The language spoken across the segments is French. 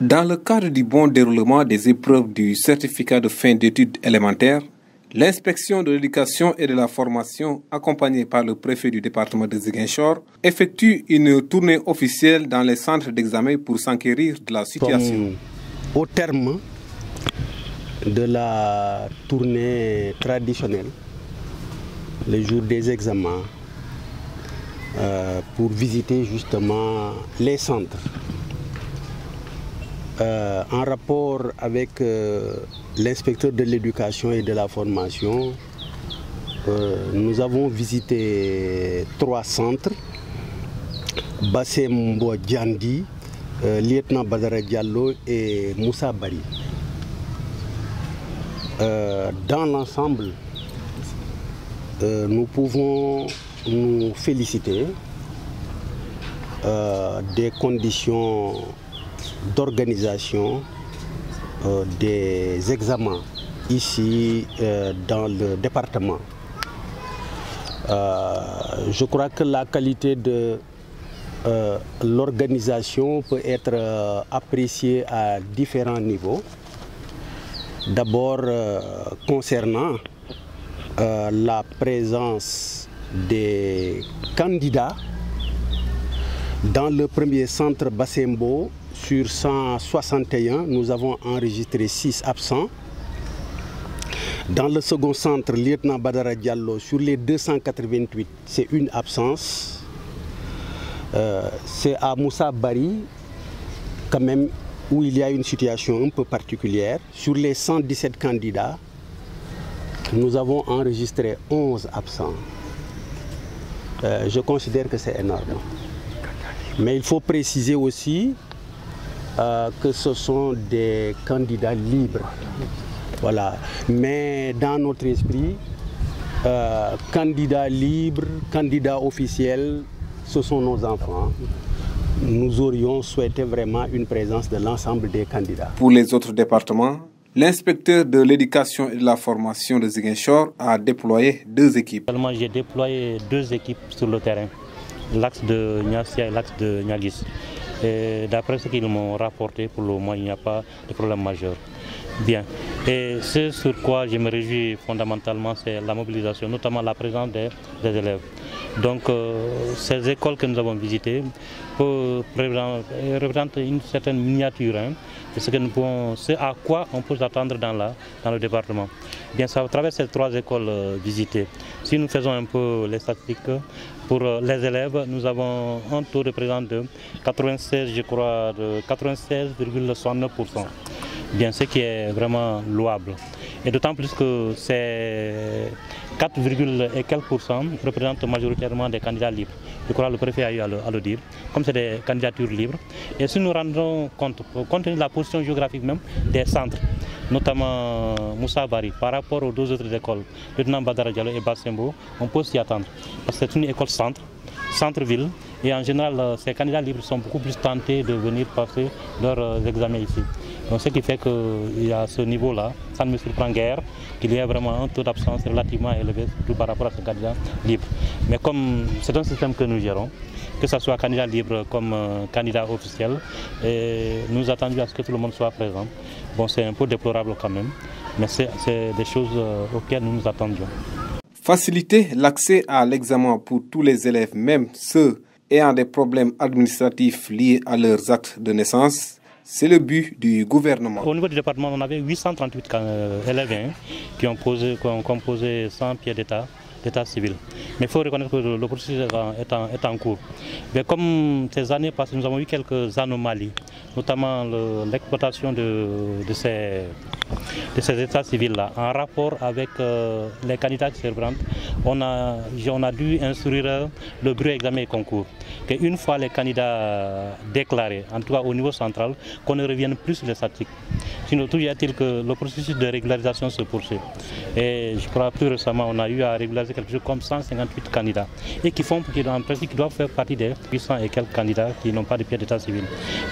Dans le cadre du bon déroulement des épreuves du certificat de fin d'études élémentaires, l'inspection de l'éducation et de la formation, accompagnée par le préfet du département de Ziguinchor, effectue une tournée officielle dans les centres d'examen pour s'enquérir de la situation. Au terme de la tournée traditionnelle, le jour des examens, pour visiter justement les centres. En rapport avec l'inspecteur de l'éducation et de la formation, nous avons visité 3 centres, Bassembo Djandi, lieutenant Badara Diallo et Moussa Bari. Dans l'ensemble, nous pouvons nous féliciter des conditions d'organisation des examens ici dans le département. Je crois que la qualité de l'organisation peut être appréciée à différents niveaux. D'abord, concernant la présence des candidats dans le premier centre Bassembo. Sur 161, nous avons enregistré 6 absents. Dans le second centre, lieutenant Badara Diallo, sur les 288, c'est une absence. C'est à Moussa Bari, quand même, où il y a une situation un peu particulière. Sur les 117 candidats, nous avons enregistré 11 absents. Je considère que c'est énorme. Mais il faut préciser aussi que ce sont des candidats libres. Voilà. Mais dans notre esprit, candidats libres, candidats officiels, ce sont nos enfants. Nous aurions souhaité vraiment une présence de l'ensemble des candidats. Pour les autres départements, l'inspecteur de l'éducation et de la formation de Ziguinchor a déployé 2 équipes. J'ai déployé 2 équipes sur le terrain, l'axe de Niassia et l'axe de Nialis. D'après ce qu'ils m'ont rapporté, pour le moment, il n'y a pas de problème majeur. Bien. Et ce sur quoi je me réjouis fondamentalement, c'est la mobilisation, notamment la présence des élèves. Donc, ces écoles que nous avons visitées représentent une certaine miniature de ce à quoi on peut s'attendre dans le département. Bien, ça, à travers ces 3 écoles visitées, si nous faisons un peu les statistiques, pour les élèves, nous avons un taux de présence de 96, je crois, de 96,69%. Bien, ce qui est vraiment louable. Et d'autant plus que ces 4, et quelques pourcents représentent majoritairement des candidats libres. Je crois que le préfet a eu à le dire, comme c'est des candidatures libres. Et si nous rendons compte tenu de la position géographique même des centres, notamment Moussa Bari, par rapport aux 2 autres écoles, lieutenant Badara Diallo et Bassembo, on peut s'y attendre. Parce que c'est une école centre-ville, et en général, ces candidats libres sont beaucoup plus tentés de venir passer leurs examens ici. Donc, ce qui fait qu'il y a ce niveau-là, ça ne me surprend guère qu'il y ait vraiment un taux d'absence relativement élevé, surtout par rapport à ces candidats libres. Mais comme c'est un système que nous gérons, que ce soit candidat libre comme candidat officiel, et nous attendons à ce que tout le monde soit présent. Bon, c'est un peu déplorable quand même, mais c'est des choses auxquelles nous nous attendions. Faciliter l'accès à l'examen pour tous les élèves, même ceux ayant des problèmes administratifs liés à leurs actes de naissance, c'est le but du gouvernement. Au niveau du département, on avait 838 élèves qui ont composé 100 pieds d'état civil. Mais il faut reconnaître que le processus est en cours. Mais comme ces années passées, nous avons eu quelques anomalies, notamment l'exploitation de ces états civils-là, en rapport avec les candidats qui se représentent. On a dû instruire le bureau examen et concours qu'une fois les candidats déclarés, en tout cas au niveau central, qu'on ne revienne plus sur les statistiques. Sinon, tout y a-t-il que le processus de régularisation se poursuit. Et je crois plus récemment, on a eu à régulariser quelque chose comme 158 candidats et qui doivent faire partie des 800 et quelques candidats qui n'ont pas de pied d'état civil.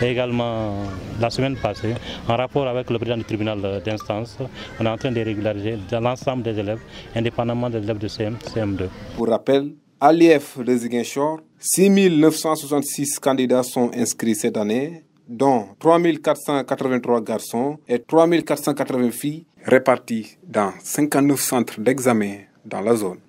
Et également, la semaine passée, en rapport avec le président du tribunal d'instance, on est en train de régulariser l'ensemble des élèves, indépendamment des élèves de CM2. Pour rappel, à l'IF de Ziguinchor, 6 966 candidats sont inscrits cette année, dont 3483 garçons et 3480 filles, répartis dans 59 centres d'examen dans la zone.